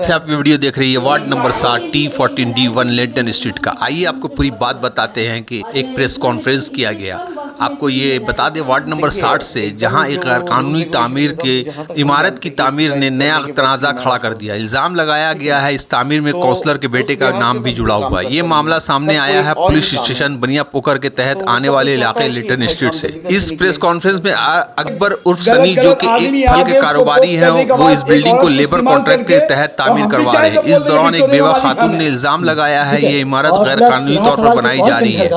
से आप वीडियो देख रही है ward number 7 T14D1 Lenten street का। आइए आपको पूरी बात बताते हैं कि एक प्रेस कॉन्फ्रेंस किया गया। आपको ये बता दें वार्ड नंबर 60 से, जहां एक गैरकानूनी तामीर के इमारत की तामीर ने नया तनाज़ा खड़ा कर दिया। इल्ज़ाम लगाया गया है इस तामीर में काउंसलर के बेटे का नाम भी जुड़ा हुआ है। ये मामला सामने आया है पुलिस स्टेशन बनिया पोखर के तहत आने वाले इलाके लेंटन स्ट्रीट से। इस प्रेस कॉन्फ्रेंस में अकबर उर्फ सनी, जो कि एक फल के कारोबारी हैं, वो इस बिल्डिंग को लेबर कॉन्ट्रैक्ट के तहत तामीर करवा रहे हैं। इस दौरान एक बेवा खातून ने इल्जाम लगाया है ये इमारत गैर कानूनी तौर पर बनाई जा रही है।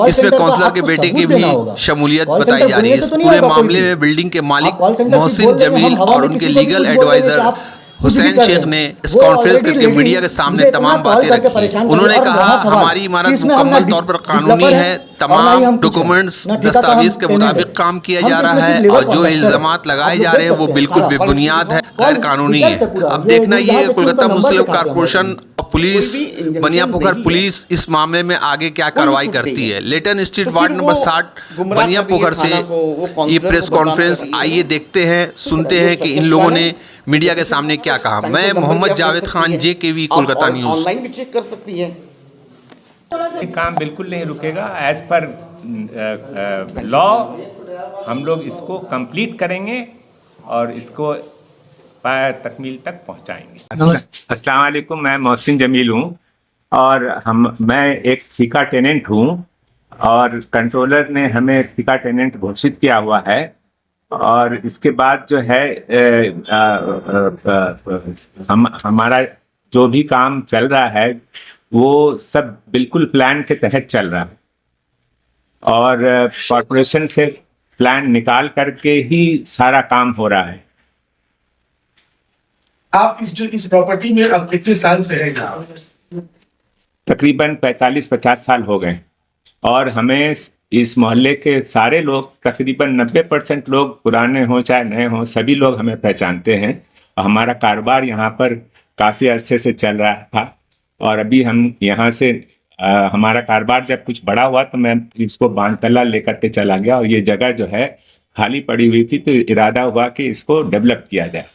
इसमें काउंसलर के बेटे की भी शमूलियत बताई जा रही है। इस पूरे मामले में बिल्डिंग के मालिक मोहसिन जमील और उनके लीगल एडवाइजर हुसैन शेख ने इस कॉन्फ्रेंस करके मीडिया के सामने तमाम बातें रखी। उन्होंने कहा हमारी इमारत मुकम्मल तौर पर कानूनी है, तमाम डॉक्यूमेंट्स दस्तावेज के मुताबिक काम किया जा रहा है और जो इल्जामात लगाए जा रहे हैं वो बिल्कुल बेबुनियाद है, गैर कानूनी है। अब देखना ये कोलकाता मुस्लिम कॉर्पोरेशन पुलिस बनिया पोखर पुलिस इस मामले में आगे क्या कार्रवाई करती है। लेंटन स्ट्रीट वार्ड नंबर 60 बनिया पोखर से ये प्रेस कॉन्फ्रेंस। आइए देखते हैं, सुनते हैं कि इन लोगों ने मीडिया के सामने क्या कहा। मैं Mohammed Javed Khan, JKV Kolkata news. Online भी चेक कर सकती हैं। काम बिल्कुल नहीं रुकेगा। एज पर लॉ हम लोग इसको कंप्लीट करेंगे और इसको तकमील तक पहुंचाएंगे। अस्सलाम वालेकुम, मैं मोहसिन जमील हूं और मैं एक ठेका टेनेंट हूं और कंट्रोलर ने हमें ठेका टेनेंट घोषित किया हुआ है। और इसके बाद जो है हमारा जो भी काम चल रहा है वो सब बिल्कुल प्लान के तहत चल रहा है और कॉर्पोरेशन से प्लान निकाल करके ही सारा काम हो रहा है। आप इस प्रॉपर्टी में अब कितने साल से हैं? तकरीबन 45-50 साल हो गए और हमें इस मोहल्ले के सारे लोग, तकरीबन 90% लोग, पुराने हों चाहे नए हों, सभी लोग हमें पहचानते हैं। और हमारा कारोबार यहाँ पर काफ़ी अरसे से चल रहा था और अभी हम यहाँ से हमारा कारोबार जब कुछ बड़ा हुआ तो मैं इसको बांधतला लेकर के चला गया और ये जगह जो है खाली पड़ी हुई थी, तो इरादा हुआ कि इसको डेवलप किया जाए।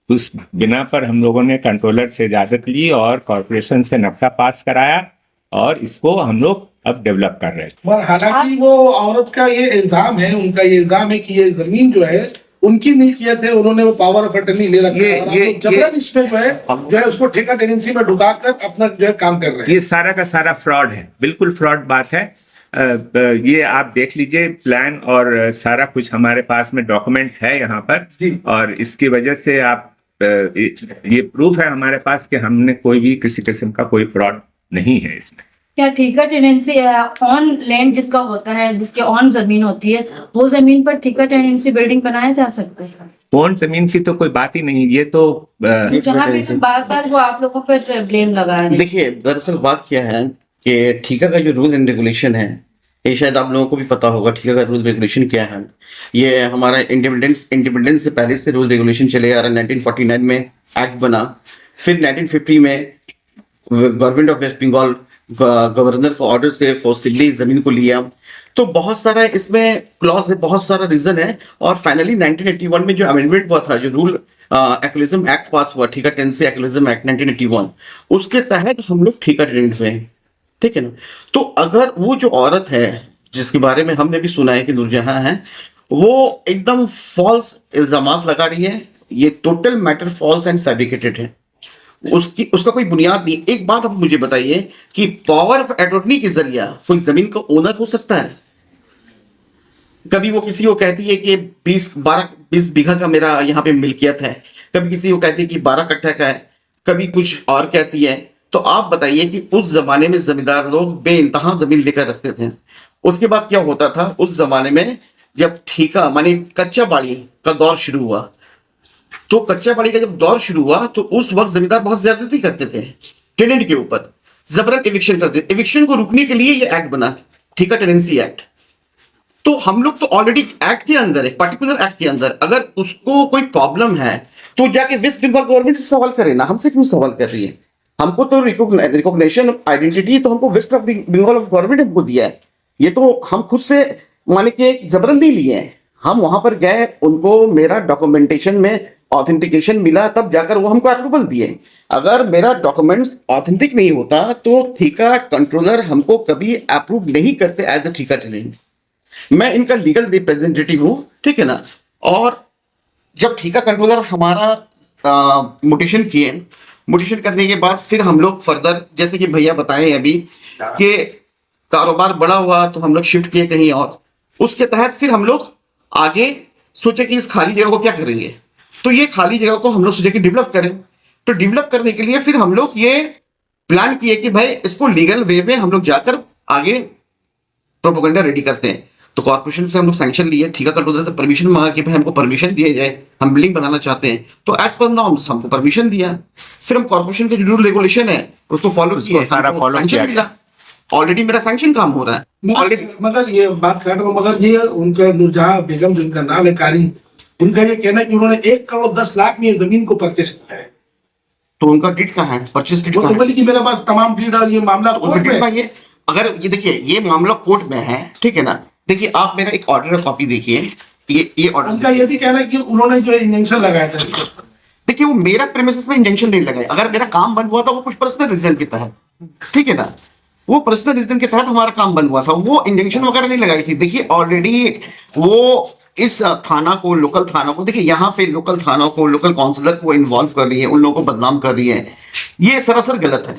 उस बिना पर हम लोगों ने कंट्रोलर से इजाज़त ली और कॉर्पोरेशन से नक्शा पास कराया और इसको हम लोग अब डेवलप कर रहे हैं। हालांकि वो औरत का ये इल्जाम है, उनका ये इल्जाम है कि ये जमीन जो है उनकी मिल्कियत है, उन्होंने वो पावर ऑफ अटर्नी ले रखा है और आप जबरन इसमें जो है उसको ठेका टेनेंसी में ढुकाकर अपना जो है काम कर रहे हैं। ये सारा का सारा फ्रॉड है, बिल्कुल फ्रॉड बात है। ये आप देख लीजिए, प्लान और सारा कुछ हमारे पास में डॉक्यूमेंट है यहाँ पर और इसकी वजह से आप ये प्रूफ है हमारे पास कि हमने कोई भी किसी किस्म का कोई फ्रॉड नहीं है इसमें। क्या ठेका टेनेंसी ऑन लैंड जिसका होता है, जिसके ऑन जमीन होती है, वो जमीन पर ठेका टेनेंसी बिल्डिंग बनाया जा सकता है? ऑन जमीन की तो कोई बात ही नहीं, ये तो जहाँ भी तो बार बार वो आप लोगों पर ब्लेम लगा रहे हैं। देखिए, दरअसल बात क्या है कि ठेका का जो रूल एंड रेगुलेशन है, ये शायद आप लोगों को भी पता होगा ठेका का रूल रेगुलेशन क्या है। ये हमारा इंडिपेंडेंस से पहले से रूल रेगुलेशन चले आ रहा है। 1949 में एक्ट बना, फिर 1950 में government of West Bengal governor for order से फोर्सिबली जमीन को लिया। तो बहुत सारा इसमें क्लॉज है, बहुत सारा रीजन है और फाइनली 1981 में जो अमेंडमेंट हुआ था, जो रूल एक्विजिशन एक्ट पास हुआ, ठेका टेनेंसी एक्विजिशन एक्ट 1981, उसके तहत हम लोग ठेका टेनेंट हुए हैं, ठीक है ना। तो अगर वो जो औरत है जिसके बारे में हमने भी सुना है कि नूरजहां है, वो एकदम फॉल्स इल्जामात लगा रही है, ये total matter false and fabricated है, उसका कोई बुनियाद नहीं। एक बात आप मुझे बताइए कि पावर ऑफ अटॉर्नी के जरिए कोई जमीन का ओनर हो सकता है? कभी वो किसी को कहती है कि 20 बीघा का मेरा यहाँ पे मिल्कियत है, कभी किसी को कहती है कि 12 कट्ठा का है, कभी कुछ और कहती है। तो आप बताइए कि उस जमाने में जमींदार लोग बेइंतहा जमीन लेकर रखते थे। उसके बाद क्या होता था उस जमाने में, जब ठेका माने कच्चा बाड़ी का दौर शुरू हुआ, तो कच्चा बाड़ी का जब दौर शुरू हुआ तो उस वक्त जमींदार बहुत ज्यादती करते थे टेनेंट के ऊपर, जबरन एविक्शन करते। एविक्शन को रुकने के लिए ये एक्ट बना, ठेका टेनेंसी एक्ट। तो हम लोग तो ऑलरेडी एक्ट के अंदर है, पर्टिकुलर एक्ट के अंदर। अगर उसको कोई प्रॉब्लम है तो जाके वेस्ट बंगाल गवर्नमेंट से सवाल करे ना, हमसे क्यों सवाल कर रही है? हमको तो रिकॉग्निशन आइडेंटिटी तो हमको west of Bengal of government हमको दिया है, ये तो हम खुद से माने कि जबरन नहीं लिए हैं। हम वहां पर गए, उनको मेरा डॉक्यूमेंटेशन में ऑथेंटिकेशन मिला तब जाकर वो हमको अप्रूवल दिए। अगर मेरा डॉक्यूमेंट्स ऑथेंटिक नहीं होता तो ठेका कंट्रोलर हमको कभी अप्रूव नहीं करते एज अ ठेका टेनेंट। मैं इनका लीगल रिप्रेजेंटेटिव हूँ, ठीक है ना। और जब ठेका कंट्रोलर हमारा मोटेशन किए, मोटेशन करने के बाद फिर हम लोग फर्दर, जैसे कि भैया बताएं अभी कि कारोबार बड़ा हुआ तो हम लोग शिफ्ट किए कहीं और, उसके तहत फिर हम लोग आगे सोचे कि इस खाली जगह को क्या करेंगे। तो ये खाली जगह को हम लोग सोचे कि डेवलप करें। तो डेवलप करने के लिए फिर हम लोग ये प्लान किए कि भाई इसको लीगल वे में हम लोग जाकर आगे प्रोपोगंडा रेडी करते हैं। तो कॉर्पोरेशन से हम लोग सैंक्शन लिए, ठेका कंट्रोलर से परमिशन मांगा कि भाई हमको परमिशन दिया जाए, हम बिल्डिंग बनाना चाहते हैं। तो एज पर नॉर्म्स हमको परमिशन दिया। फिर हम कॉर्पोरेशन के जो रूल रेगुलेशन है उसको फॉलो किए, सारा फॉलो किया मिला। ऑलरेडी मेरा सैंक्शन काम हो रहा है ऑलरेडी। मगर ये बात कर रहा हूँ, मगर ये उनका नूरजहां बेगम जिनका नाम है कारी, उनका ये कहना है कि उन्होंने 1 करोड़ 10 लाख में ये जमीन को परचेस किया है। तो उनका डीड कहाँ है, परचेस डीड वो कहाँ तो है? बोली कि मेरे पास तमाम डीड और ये मामला कोर्ट में है। ये अगर ये देखिए ये मामला कोर्ट में है, ठीक है ना। देखिए आप मेरा एक ऑर्डर कॉपी देखिए, ये ऑर्डर। उनका ये भी कहना है कि उन्होंने जो इंजेक्शन लगाया था इसके ऊपर। देखिए वो मेरा प्रेमिसेस में इंजेक्शन नहीं लगाया। अगर मेरा काम बंद हुआ था वो कुछ पर्सनल रीजन के तहत, ठीक है ना, वो पर्सनल रीजन के तहत हमारा काम बंद हुआ था, वो इंजेक्शन वगैरह नहीं लगाई थी। देखिए ऑलरेडी वो इस थाना को, लोकल थाना को, देखिए यहाँ पे लोकल थाना को, लोकल काउंसिलर को इन्वॉल्व कर रही है, उन लोगों को बदनाम कर रही है। ये सरासर गलत है।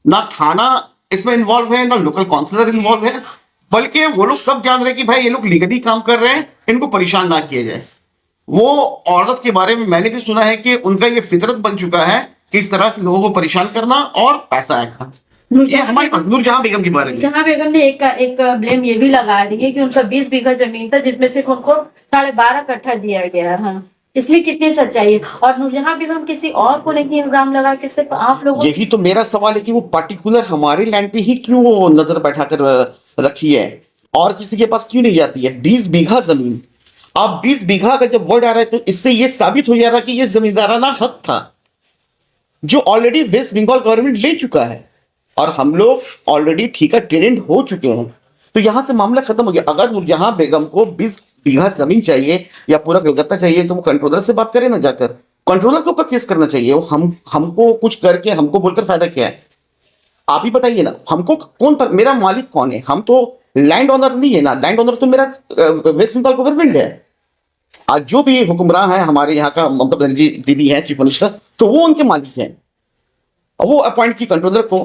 ना थाना इसमें इन्वॉल्व है, ना लोकल काउंसिलर इन्वॉल्व है, बल्कि वो लोग सब जान रहे हैं कि भाई ये लोग लीगली काम कर रहे हैं, इनको परेशान ना किया जाए। वो औरत के बारे में मैंने भी सुना है कि उनका ये फितरत बन चुका है कि इस तरह से लोगों को परेशान करना और पैसा ऐंठना। ये हमारे पास नूरजहां बेगम के बारे में, नूरजहां बेगम ने एक ब्लेम ये भी लगा दी है कि उनका 20 बीघा जमीन था जिसमें से उनको 12.5 कट्ठा दिया गया है। इसमें कितनी सच्चाई है? और नूरजहां बेगम किसी और को नहीं इल्जाम लगा कि सिर्फ आप लोगों। यही तो मेरा सवाल है कि वो पर्टिकुलर हमारे लैंड पे ही क्यों वो नजर बैठाकर रखी है और किसी के पास क्यों नहीं जाती है। 20 बीघा जमीन, अब 20 बीघा का जब वर्ड आ रहा है तो इससे ये साबित हो जा रहा है कि ये जमींदाराना हक था जो ऑलरेडी वेस्ट बंगाल गवर्नमेंट ले चुका है और हम लोग ऑलरेडी ठेका टेनेंट हो चुके हैं। तो यहां से मामला खत्म हो गया। अगर नूरजहां बेगम को 20 बीघा जमीन चाहिए या पूरा कलकत्ता चाहिए तो वो कंट्रोलर से बात करे ना, जाकर कंट्रोलर के ऊपर केस करना चाहिए। वो हमको कुछ करके हमको बोलकर फायदा क्या है? आप ही बताइए ना, हमको कौन पर, मेरा मालिक कौन है? हम तो लैंड ऑनर नहीं है ना, लैंड ऑनर तो मेरा वेस्ट बंगाल गवर्नमेंट है। आज जो भी हुक्मरान है हमारे यहाँ का, ममता बनर्जी दीदी है चीफ मिनिस्टर, तो वो उनके मालिक हैं। वो अपॉइंट की कंट्रोलर को,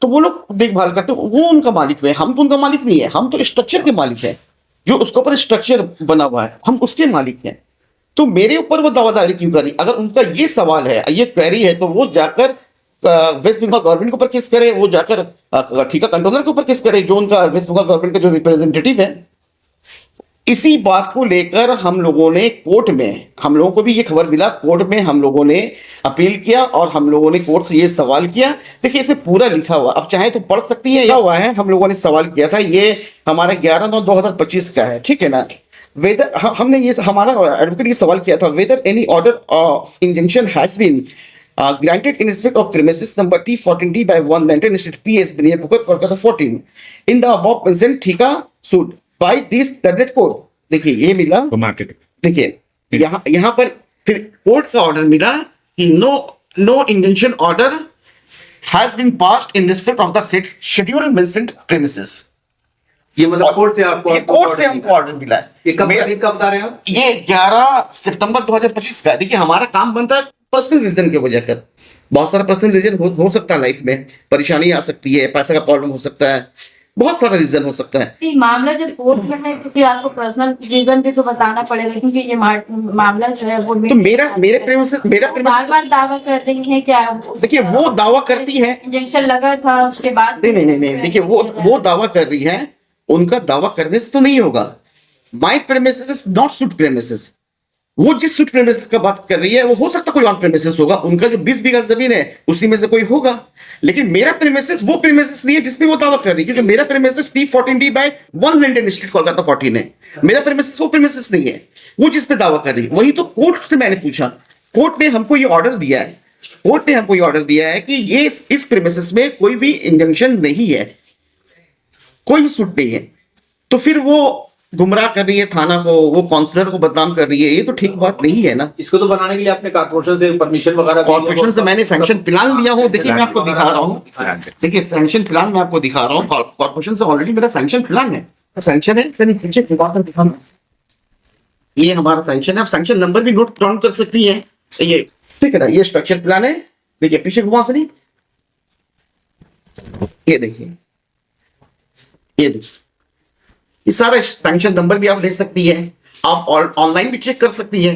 तो वो लोग देखभाल करते, वो उनका मालिक है। हम तो उनका मालिक नहीं है, हम तो स्ट्रक्चर के मालिक हैं। जो उसके ऊपर स्ट्रक्चर बना हुआ है हम उसके मालिक हैं। तो मेरे ऊपर वो दावादारी क्यों करी? अगर उनका ये सवाल है, ये क्वेरी है, तो वो जाकर वेस्ट बंगाल गवर्नमेंट के ऊपर केस करे, वो जाकर ठेका कंट्रोलर के ऊपर केस करे जो उनका वेस्ट बंगाल गवर्नमेंट का जो रिप्रेजेंटेटिव है। इसी बात को लेकर हम लोगों ने कोर्ट में, हम लोगों को भी ये खबर मिला, कोर्ट में हम लोगों ने अपील किया और हम लोगों ने कोर्ट से ये सवाल किया। देखिए इसमें पूरा लिखा हुआ, अब चाहे तो पढ़ सकती है, या हुआ है। हम लोगों ने सवाल किया था, ये हमारा 11/9/2025 का है, ठीक है ना। वेदर हमने ये, हमारा एडवोकेट ये सवाल किया था, whether any order of injunction has been granted in respect of premises number T14D by 1 Lantern Street PS near Bukar, Kolkata 14 in the above mentioned ठेका suit by this third court। देखिए ये मिला तो market, देखिए यहाँ पर फिर court का ऑर्डर मिला कि no injunction order has been passed in respect of the set schedule mentioned premises. ये मतलब कोर्ट से आपको, ये कोर्ट से हमको ऑर्डर मिला है। ये कब का बता रहे हैं आप? ये 11 सितंबर 2025 का। देखिए हमारा काम बनता है पर्सनल रीजन की वजह कर, बहुत सारा पर्सनल रीजन हो सकता है, लाइफ में परेशानी आ सकती है, पैसा का प्रॉब्लम हो सकता है, बहुत सारा रीजन हो सकता है। ये मामला जब कोर्ट में है तो फिर आपको पर्सनल रीजन भी तो बताना पड़ेगा, क्योंकि ये मामला जो है वो तो मेरे प्रेमिसेस बार दावा कर रही है क्या? देखिए वो दावा करती है इंजेक्शन लगा था उसके बाद। नहीं, देखिए वो दावा कर रही है, उनका दावा करने से तो नहीं होगा। My premises is not suit premises. वो जिस सूट प्रेमिसेस का बात कर रही है वो हो सकता कोई और प्रेमिसेस होगा, उनका जो 20 बीघा जमीन है उसी में से कोई होगा। लेकिन मेरा प्रेमिसेस वो प्रेमिसेस नहीं है जिसमें वो दावा कर रही है, क्योंकि मेरा premises T14D by 1 Lantern Street Kolkata 14 है। मेरा प्रेमिसेस वो प्रेमिसेस नहीं है, वो जिस पे दावा कर रही है। वही तो कोर्ट से मैंने पूछा, कोर्ट ने हमको ये ऑर्डर दिया है, कोर्ट ने हमको ये ऑर्डर दिया है कि ये इस प्रेमिसेस में कोई भी इंजंक्शन नहीं है, कोई सूट नहीं है। तो फिर वो गुमराह कर रही है थाना को, वो काउंसलर को बदनाम कर रही है, ये तो ठीक बात नहीं है ना। इसको तो बनाने के लिए आपने कॉर्पोरेशन से परमिशन वगैरह कॉर्पोरेशन से मैंने सैंक्शन प्लान लिया हूँ, देखिए मैं आपको दिखा रहा हूँ, देखिए सैंक्शन प्लान मैं आपको दिखा रहा हूँ, कॉर्पोरेशन से ऑलरेडी मेरा सैंक्शन प्लान है, सैंक्शन है, इसका पीछे दिखाना, ये हमारा सैंक्शन है, आप सैंक्शन नंबर भी नोट डाउन कर सकती है, ये ठीक है ना, ये स्ट्रक्चर प्लान है, देखिए पीछे घुमा सनी, ये देखिए, ये देखिए, ये सारा सैंक्शन नंबर भी आप ले सकती है, आप ऑनलाइन भी चेक कर सकती है,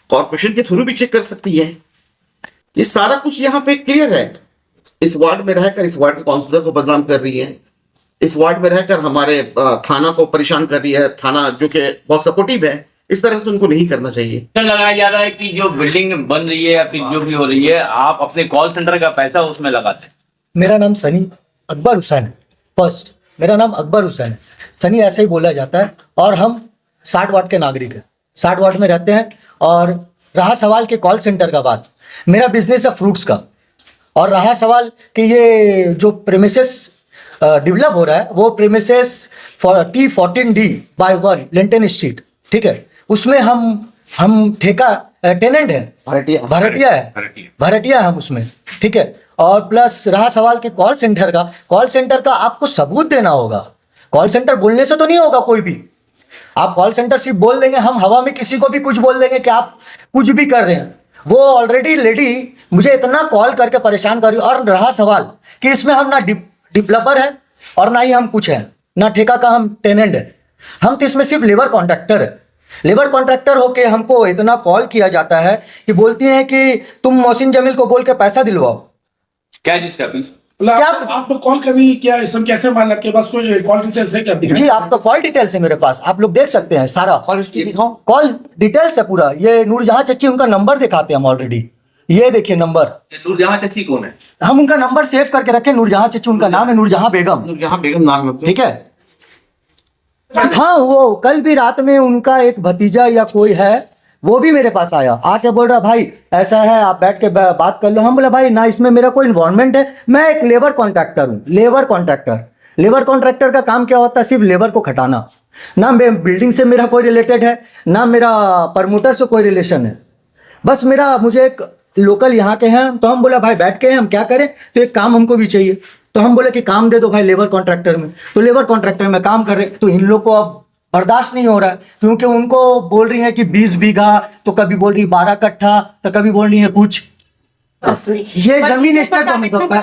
कॉर्पोरेशन के थ्रू भी चेक कर सकती है, ये सारा कुछ यहाँ पे क्लियर है। इस वार्ड में रहकर इस वार्ड के काउंसलर को बदनाम कर रही है, इस वार्ड में रहकर हमारे थाना को परेशान कर रही है, थाना जो कि बहुत सपोर्टिव है, इस तरह से उनको नहीं करना चाहिए। लगाया जा रहा है कि जो बिल्डिंग बन रही है या फिर जो भी हो रही है, आप अपने कॉल सेंटर का पैसा उसमें लगाते हैं। मेरा नाम सनी अकबर हुसैन है। फर्स्ट मेरा नाम अकबर हुसैन है, सनी ऐसे ही बोला जाता है। और हम 60 वार्ड के नागरिक हैं, 60 वार्ड में रहते हैं। और रहा सवाल के कॉल सेंटर का बात, मेरा बिजनेस है फ्रूट्स का। और रहा सवाल कि ये जो प्रेमिसेस डेवलप हो रहा है वो प्रेमिसेस T14D/1 लेंटन स्ट्रीट, ठीक है, उसमें हम ठेका टेनेंट है, भरटिया है हम उसमें, ठीक है। और प्लस रहा सवाल के कॉल सेंटर का आपको सबूत देना होगा। कॉल सेंटर बोलने से तो नहीं होगा कोई भी, आप कॉल सेंटर सिर्फ बोल देंगे, हम हवा में किसी को भी कुछ बोल देंगे कि आप कुछ भी कर रहे हैं। वो ऑलरेडी लेडी मुझे इतना कॉल करके परेशान कर रही है। और रहा सवाल कि इसमें हम ना डेवलपर है और ना ही हम कुछ है, ना ठेका का हम टेनेंट है, हम तो इसमें सिर्फ लेबर कॉन्ट्रैक्टर है। लेबर कॉन्ट्रैक्टर होके हमको इतना कॉल किया जाता है कि बोलती हैं कि तुम मोहसिन जमील को बोल के पैसा दिलवाओ। क्या है जिसका फीस? आप लोग कॉल कभी क्या इसम कैसे मान, आपके पास कोई कॉल डिटेल्स है क्या? जी आपका कॉल डिटेल्स है मेरे पास, आप लोग देख सकते हैं सारा कॉल हिस्ट्री दिखाओ, कॉल डिटेल्स है पूरा। ये नूरजहां चच्ची उनका नंबर दिखाते हैं हम ऑलरेडी, ये देखिए नंबर। नूरजहां चच्ची कौन है? हम उनका नंबर सेव करके रखे, नूरजहां चच्ची उनका नाम है, नूरजहां बेगम नाम है, ठीक है। हाँ वो कल भी रात में उनका एक भतीजा या कोई है वो भी मेरे पास आया, आके बोल रहा भाई ऐसा है, आप बैठ के बात कर लो। हम बोला भाई ना इसमें मेरा कोई इन्वॉल्वमेंट है, मैं एक लेबर कॉन्ट्रैक्टर हूँ। लेबर कॉन्ट्रैक्टर का काम क्या होता है? सिर्फ लेबर को खटाना। ना बिल्डिंग से मेरा कोई रिलेटेड है, ना मेरा प्रमोटर से कोई रिलेशन है, बस मुझे एक लोकल यहाँ के हैं। तो हम बोला भाई बैठ के हम क्या करें, तो एक काम हमको भी चाहिए। तो हम बोले कि काम दे दो भाई लेबर कॉन्ट्रैक्टर में। तो लेबर कॉन्ट्रैक्टर में काम कर रहे, तो इन लोग को अब बर्दाश्त नहीं हो रहा है, क्योंकि उनको बोल रही है कि 20 बीघा, तो कभी बोल रही 12 कट्ठा, तो कभी बोल रही है कुछ। ये जमीन स्टेट गवर्नमेंट का,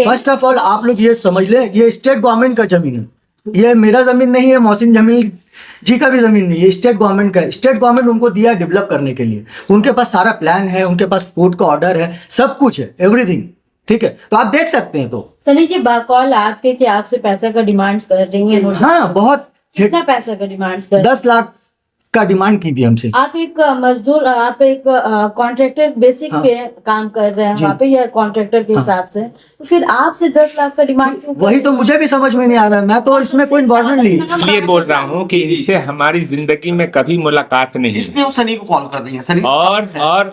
फर्स्ट ऑफ ऑल आप लोग ये समझ ले, ये स्टेट गवर्नमेंट का जमीन है, ये मेरा जमीन नहीं है, मोहसिन जमील जी का भी जमीन नहीं है, स्टेट गवर्नमेंट का है। स्टेट गवर्नमेंट उनको दिया डेवलप करने के लिए, उनके पास सारा प्लान है, उनके पास कोर्ट का ऑर्डर है, सब कुछ है, एवरीथिंग, ठीक है। तो आप देख सकते हैं। तो सनी जी कॉल आपके कि आपसे पैसा का डिमांड कर रही है? हाँ बहुत। कितना पैसा का डिमांड कर? 10 लाख का डिमांड की थी हमसे। आप एक मजदूर, आप एक कॉन्ट्रैक्टर बेसिक पे काम कर रहे हैं वहाँ पे, या कॉन्ट्रैक्टर के हिसाब से, तो फिर आपसे 10 लाख का डिमांड क्यों? वही तो मुझे भी समझ में नहीं आ रहा है, मैं तो इसमें कोई इन्वॉल्वमेंट नहीं। इसलिए बोल रहा हूँ कि इनसे हमारी जिंदगी में कभी मुलाकात नहीं, इसलिए वो सनी को कॉल कर रही है। सनी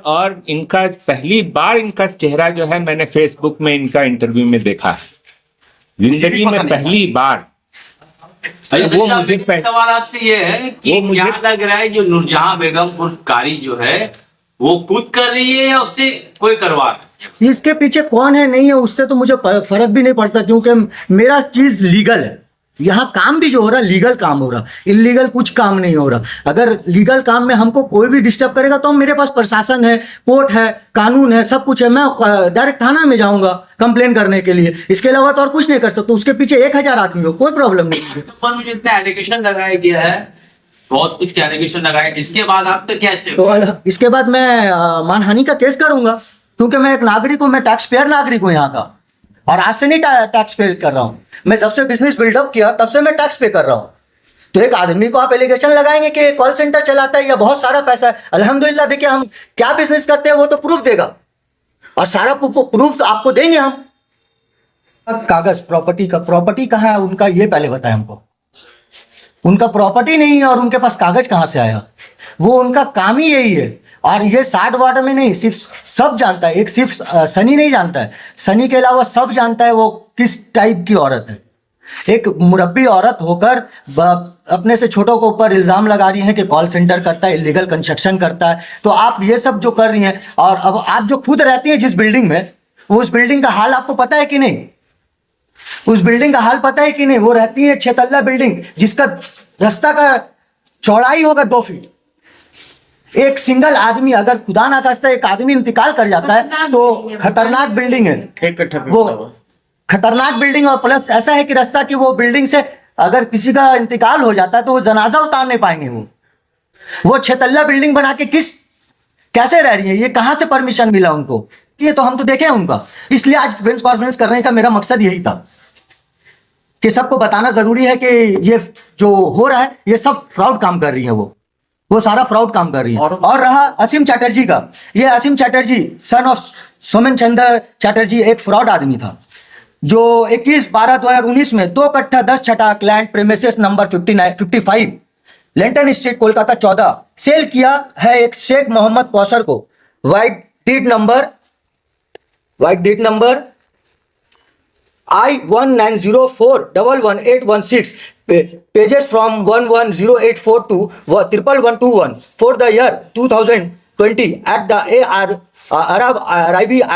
और इनका पहली बार इनका चेहरा जो है मैंने फेसबुक में इनका इंटरव्यू में देखा, जिंदगी में पहली बार। वो मुझे सवाल आपसे ये है कि क्या लग रहा है जो नूरजहां बेगम उर्फ कारी जो है वो खुद कर रही है या उससे कोई करवा रहा है? इसके पीछे कौन है नहीं है उससे तो मुझे फर्क भी नहीं पड़ता, क्योंकि मेरा चीज लीगल है। यहाँ काम भी जो हो रहा है लीगल काम हो रहा, इलीगल कुछ काम नहीं हो रहा। अगर लीगल काम में हमको कोई भी डिस्टर्ब करेगा तो मेरे पास प्रशासन है, कोर्ट है, कानून है, सब कुछ है। मैं डायरेक्ट थाना में जाऊंगा कंप्लेन करने के लिए, इसके अलावा तो और कुछ नहीं कर सकता। उसके पीछे 1000 आदमी हो, कोई प्रॉब्लम नहीं है। पर मुझे इतना एलिगेशन लगाया गया है, बहुत कुछ के एलिगेशन लगाया, इसके बाद आपका क्या स्टेप? तो इसके बाद मैं मानहानि का केस करूंगा, क्योंकि मैं एक नागरिक हूँ, मैं टैक्स पेयर नागरिक हूँ यहाँ का, और आज से नहीं टैक्स पे कर रहा हूँ। मैं जब से बिजनेस बिल्डअप किया तब से मैं टैक्स पे कर रहा हूँ। तो एक आदमी को आप एलिगेशन लगाएंगे कि कॉल सेंटर चलाता है या बहुत सारा पैसा है। अल्हम्दुलिल्लाह देखिए हम क्या बिजनेस करते हैं वो तो प्रूफ देगा, और सारा प्रूफ आपको देंगे हम। कागज प्रॉपर्टी का, प्रॉपर्टी कहाँ है उनका ये पहले बताएं हमको। उनका प्रॉपर्टी नहीं है और उनके पास कागज कहाँ से आया? वो उनका काम ही यही है। और ये 60 वार्ड में नहीं, सिर्फ सब जानता है, एक सिर्फ सनी नहीं जानता है, सनी के अलावा सब जानता है वो किस टाइप की औरत है। एक मुरब्बी औरत होकर अपने से छोटों के ऊपर इल्ज़ाम लगा रही हैं कि कॉल सेंटर करता है, इलीगल कंस्ट्रक्शन करता है। तो आप ये सब जो कर रही हैं, और अब आप जो खुद रहती हैं जिस बिल्डिंग में, उस बिल्डिंग का हाल आपको पता है कि नहीं? उस बिल्डिंग का हाल पता है कि नहीं? वो रहती है 6 तल्ला बिल्डिंग जिसका रास्ता का चौड़ाई होगा 2 फीट। एक सिंगल आदमी, अगर खुदा ना खास्ता एक आदमी इंतकाल कर जाता है तो खतरनाक बिल्डिंग है, एक कट्ठा पे वो बना हुआ। खतरनाक बिल्डिंग। और प्लस ऐसा है कि रास्ता की वो बिल्डिंग से अगर किसी का इंतकाल हो जाता है तो वो जनाजा उतार नहीं पाएंगे। वो 6 तल्ला बिल्डिंग बना के कैसे रह रही है? ये कहाँ से परमिशन मिला उनको? ये तो हम तो देखे हैं उनका। इसलिए आज प्रेस कॉन्फ्रेंस करने का मेरा मकसद यही था कि सबको बताना जरूरी है कि ये जो हो रहा है ये सब फ्रॉड काम कर रही है, वो सारा फ्रॉड काम कर रही है। और रहा असीम चैटर्जी का, ये असीम चैटर्जी सन ऑफ सोमेन चंद्र चैटर्जी एक फ्रॉड आदमी था जो 21/12/2019 में 2 कट्ठा 10 छटाक land premises number 55 Lenton street Kolkata 14 sale किया है एक शेख मोहम्मद कौसर को। White deed number I1904111816 pages from 11084 to 11121 for the year 2020 at the Arab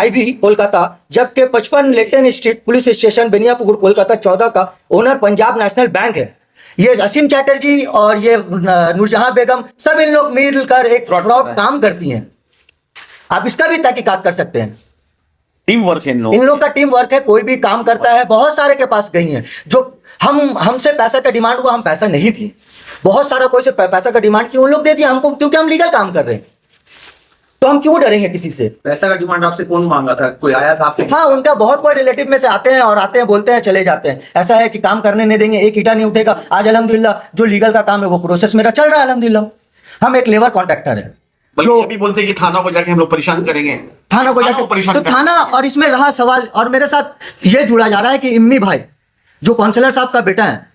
IB Kolkata, जबकि 55 लेटन स्ट्रीट पुलिस स्टेशन बेनियापुर कोलकाता 14 का ओनर पंजाब नेशनल बैंक है। ये असीम चैटर्जी और ये नूरजहां बेगम सब इन लोग मिलकर एक फ्रॉड काम करती हैं। आप इसका भी तहकीकात कर सकते हैं। टीम वर्क है इन लोग का टीम वर्क है। कोई भी काम करता है, बहुत सारे के पास गई हैं जो हमसे पैसा का डिमांड हुआ, हम पैसा नहीं दिए। बहुत सारा कोई से पैसा का डिमांड किया, उन लोग दे दिया हमको, क्योंकि हम लीगल काम कर रहे हैं। तो हम क्यों डरेंगे किसी से? पैसा का डिमांड आपसे कौन मांगा था? कोई आया था आपके? हाँ, उनका बहुत कोई रिलेटिव में से आते हैं और आते हैं, बोलते हैं, चले जाते हैं। ऐसा है कि काम करने नहीं देंगे, एक ईटा नहीं उठेगा। आज अल्हम्दुलिल्लाह जो लीगल का काम है वो प्रोसेस मेरा चल रहा है अल्हम्दुलिल्लाह। हम एक लेबर कॉन्ट्रैक्टर है जो अभी बोलते हैं कि थाना को जाके हम लोग परेशान करेंगे, थाना को जाके परेशान तो थाना। और इसमें रहा सवाल, और मेरे साथ ये जुड़ा जा रहा है कि इम्मी भाई जो काउंसलर साहब का बेटा है,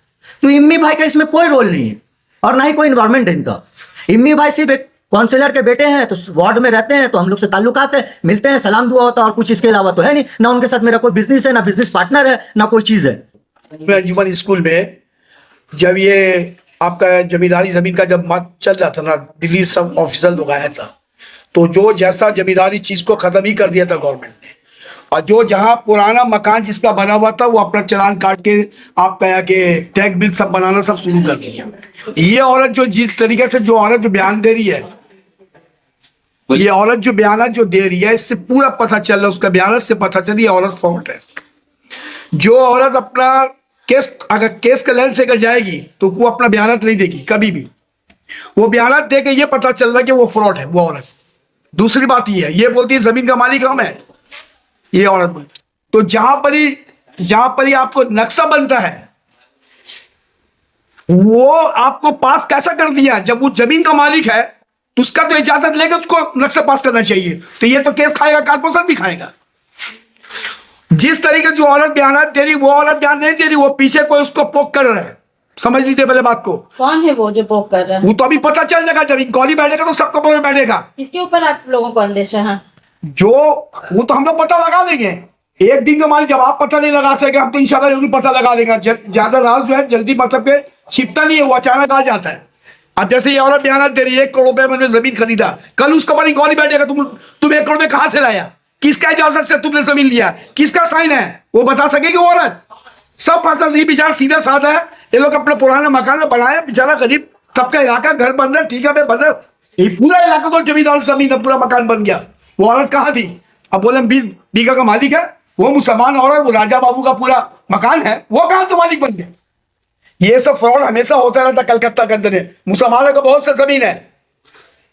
तो इम्मी भाई का इसमें कोई रोल नहीं है और ना ही कोई इन्वायरमेंट है इनका। इम्मी भाई सिर्फ एक काउंसलर के बेटे हैं, तो वार्ड में रहते हैं, तो हम लोग से ताल्लुकात है, मिलते हैं, सलाम दुआ होता है, और कुछ इसके अलावा तो है नहीं। ना उनके साथ मेरा कोई बिजनेस है, ना बिजनेस पार्टनर है, ना कोई चीज है। अंजुमन स्कूल में जब ये आपका जमींदारी जमीन का जब मत चल रहा था ना, दिल्ली सब ऑफिसर लोग आया था, तो जो जैसा जमींदारी चीज को खत्म ही कर दिया था गवर्नमेंट ने। और जो जहां पुराना मकान जिसका बना हुआ था वो अपना चालान काट के आप कहा कि टैग बिल सब बनाना सब शुरू कर दिया। ये औरत जो जिस तरीके से जो औरत जो बयान दे रही है, ये औरत जो बयान जो दे रही है, इससे पूरा पता चल रहा है, उसका बयान से पता चल रही है औरत फ्रॉड है। जो औरत अपना केस अगर केस का लेंस लेकर जाएगी तो वो अपना बयान नहीं देगी कभी भी। वो बयान दे के ये पता चल रहा है कि वो फ्रॉड है वो औरत। दूसरी बात ये बोलती है जमीन का मालिक हम है, ये औरत बोलती। तो जहां पर ही आपको नक्शा बनता है वो आपको पास कैसा कर दिया? जब वो जमीन का मालिक है तो उसका तो इजाजत लेकर उसको नक्शा पास करना चाहिए। तो ये तो केस खाएगा, कारपोरेशन भी खाएगा। जिस तरीके जो औरत बयान दे रही, वो औरत बयान नहीं दे रही, वो पीछे कोई उसको पोक कर रहा है। समझ लीजिए पहले बात को। कौन है वो जो पोक कर रहा है? वो तो अभी पता चल जाएगा, जब इंक्वायरी बैठेगा तो सबको पता बैठेगा। इसके ऊपर आप लोगों को अंदेशा है? जो वो तो हम लोग पता लगा देंगे एक दिन के मालिक। जब आप पता नहीं लगा सके, हम तो इंशाल्लाह जरूर पता लगा देगा। ज्यादा राज जो है जल्दी मतलब के छिपता नहीं है, वो अचानक आ जाता है। अब जैसे ये औरत बयान दे रही है 1 करोड़ रुपए मैंने जमीन खरीदा, कल उसके बाद इंक्वायरी बैठेगा, तुम 1 करोड़ रुपए कहां से लाया, किसका इजाजत से तुमने जमीन लिया, किसका साइन है, वो बता सकेगी वो औरत। सब फैसला नहीं, बेचारा सीधा साधा है। ये लोग अपने पुराने मकान में बनाए, बेचारा गरीब सबका इलाका घर बन रहा है, ठीक है बन रहा है, ये पूरा इलाका तो जमींदार जमीन है, पूरा मकान बन गया। वो औरत कहाँ थी? अब बोले 20 बीघा का मालिक है, वो मुसलमान औरत, वो राजा बाबू का पूरा मकान है, वो कहाँ से मालिक बन गया? ये सब फ्रॉड हमेशा होता रहता कलकत्ता के अंदर। मुसलमानों का बहुत सा जमीन है,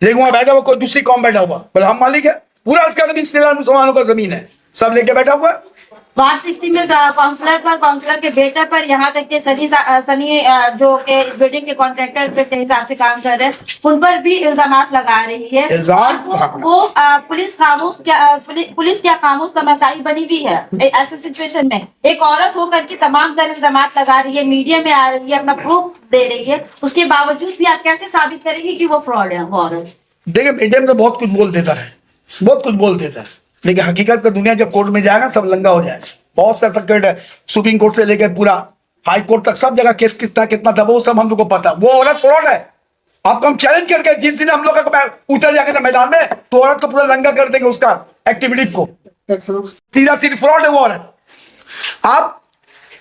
लेकिन वहां बैठा हुआ कोई दूसरी कौम बैठा हुआ, बोले हम मालिक है, पूरा इसका जमीन मुसलमानों का जमीन है, सब लेके बैठा हुआ है। वार्ड 60 में काउंसलर के बेटे पर यहाँ तक के सनी जो के इस बिल्डिंग के कॉन्ट्रैक्टर के हिसाब से काम कर रहे हैं, उन पर भी इल्जामात लगा रही है। इल्जाम वो पुलिस क्या खामोश तमाशाई बनी हुई है। ऐसे सिचुएशन में एक औरत होकर के तमाम तरह इल्जामात लगा रही है, मीडिया में आ रही है, अपना प्रूफ दे रही है, उसके बावजूद भी आप कैसे साबित करेंगे कि वो फ्रॉड है वो औरत? देखिए मीडिया में तो बहुत कुछ बोल देता है, बहुत कुछ बोल देता है, लेकिन हकीकत का दुनिया जब कोर्ट में जाएगा सब लंगा हो जाएगा। बहुत सा सर्किट है, सुप्रीम कोर्ट से लेकर पूरा हाई कोर्ट तक सब जगह केस कितना कितना दबा वो सब हम लोग को पता। वो औरत फ्रॉड है, आपको हम चैलेंज करके जिस दिन हम लोग का उतर जाएंगे ना मैदान में तो औरत को पूरा लंगा कर देंगे उसका एक्टिविटी को। सीधा सीधी फ्रॉड है वो औरत। आप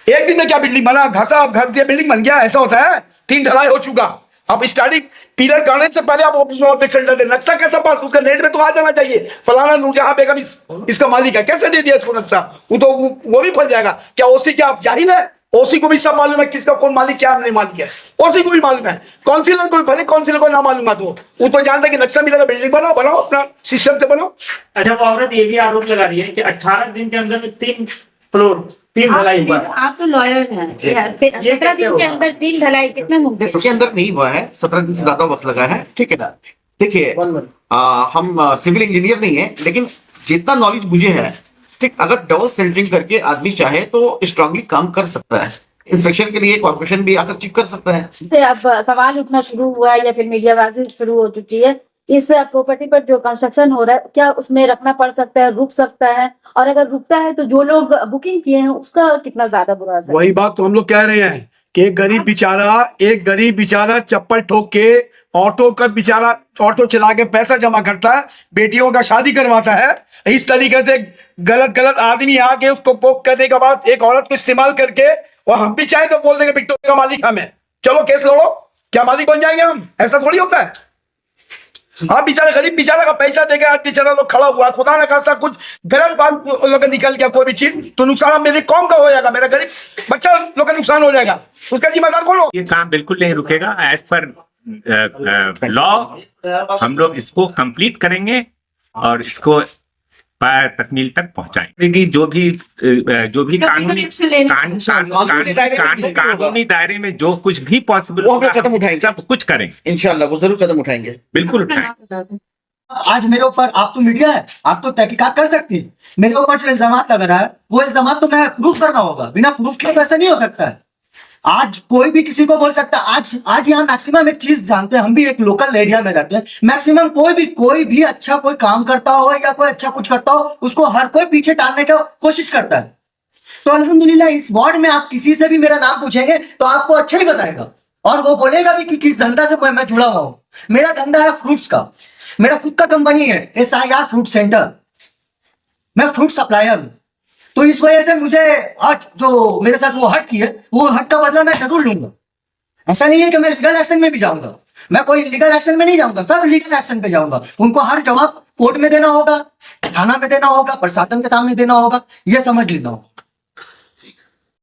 एक दिन में क्या बिल्डिंग बना, घस दिया बिल्डिंग बन गया, ऐसा होता है? 3 ढलाई हो चुका। अब स्टार्टिंग पिलर करने से पहले आप ऑफिस में ऑब्जेक्शन दे, नक्शा कैसा पास, उसका नेट में तो आ जाना चाहिए फलाना नूरजहां बेगम इसका मालिक है, कैसे दे दिया इसको नक्शा? वो भी फंस जाएगा। क्या ओसी क्या आप जाहिल है? ओसी को भी सब मालूम है किसका कौन मालिक क्या नहीं मालिक है, ओसी को भी मालूम है, काउंसिलर को भी, भले काउंसिलर को ना मालूम है तो वो तो जानता है कि नक्शा मिलेगा, बिल्डिंग बनाओ अपना सिस्टम से बनाओ। अच्छा, वो औरत ये भी आरोप लगा रही है कि 18 दिन के अंदर 3 फ्लोर 3 ढलाई हुआ। आप तो लॉयर हैं, 17 दिन के अंदर 3 ढलाई कितने मुमकिन? इसके अंदर नहीं हुआ है, 17 दिन से ज्यादा वक्त लगा है, ठीक है ना। देखिए हम सिविल इंजीनियर नहीं है, लेकिन जितना नॉलेज मुझे है, ठीक, अगर डबल सेंटरिंग करके आदमी चाहे तो स्ट्रांगली काम कर सकता है। इंस्पेक्शन के लिए कॉर्पोरेशन भी आकर चेक कर सकता है। अब सवाल उठना शुरू हुआ है या फिर मीडियाबाजी शुरू हो चुकी है, इस प्रॉपर्टी पर जो कंस्ट्रक्शन हो रहा है क्या उसमें रखना पड़ सकता है, रुक सकता है? और अगर रुकता है तो जो लोग बुकिंग किए हैं उसका कितना ज्यादा बुरा असर? वही बात तो हम लोग कह रहे हैं कि एक गरीब बेचारा चप्पल ठोक के ऑटो चला के पैसा जमा करता है, बेटियों का शादी करवाता है, इस तरीके से गलत आदमी आके उसको पोक करने के बाद एक औरत को इस्तेमाल करके, और हम भी चाहे तो बोल देंगे विक्टोरिया का मालिक हमें, चलो केस लड़ो, क्या मालिक बन जाएंगे हम? ऐसा थोड़ी होता है। आप बेचारे गरीब बेचारा का पैसा देगा, आज बेचारा लोग खड़ा हुआ, खुदा ना खास्ता कुछ गलत बात लोग निकल गया कोई भी चीज तो नुकसान मेरी कौम का हो जाएगा, मेरा गरीब बच्चा लोग का नुकसान हो जाएगा, उसका जिम्मेदार कौन हो? ये काम बिल्कुल नहीं रुकेगा। एज पर लॉ हम लोग इसको कंप्लीट करेंगे और इसको तकमील तक पहुंचाएंगे। जो भी कानूनी दायरे में जो कुछ भी पॉसिबल वो हम लोग कदम उठाएंगे, सब कुछ करेंगे इंशाल्लाह, वो जरूर कदम उठाएंगे, बिल्कुल उठाएंगे। आज मेरे ऊपर, आप तो मीडिया है, आप तो तहकीकात कर सकती है, मेरे ऊपर जो इल्जाम लग रहा है वो इल्जाम तो मैं प्रूफ करना होगा, बिना प्रूफ के तो ऐसा नहीं हो सकता है। आज कोई भी किसी को बोल सकता है। आज यहाँ मैक्सिमम एक चीज जानते हैं, हम भी एक लोकल एरिया में रहते हैं, मैक्सिमम कोई भी अच्छा कोई काम करता हो या कोई अच्छा कुछ करता हो उसको हर कोई पीछे टालने की कोशिश करता है। तो अल्हम्दुलिल्लाह इस वार्ड में आप किसी से भी मेरा नाम पूछेंगे तो आपको अच्छा ही बताएगा, और वो बोलेगा भी कि किस धंधा से मैं जुड़ा हुआ हूँ। मेरा धंधा है फ्रूट्स का, मेरा खुद का कंपनी है SIR फ्रूट सेंटर, मैं फ्रूट सप्लायर हूँ। तो इस वजह से मुझे हट जो मेरे साथ वो हट की है, वो हट का बदला मैं जरूर लूंगा। ऐसा नहीं है कि मैं लीगल एक्शन में भी जाऊंगा, मैं कोई लीगल एक्शन में नहीं जाऊंगा, सब लीगल एक्शन पे जाऊंगा। उनको हर जवाब कोर्ट में देना होगा, थाना में देना होगा, प्रशासन के सामने देना होगा, ये समझ लेना होगा।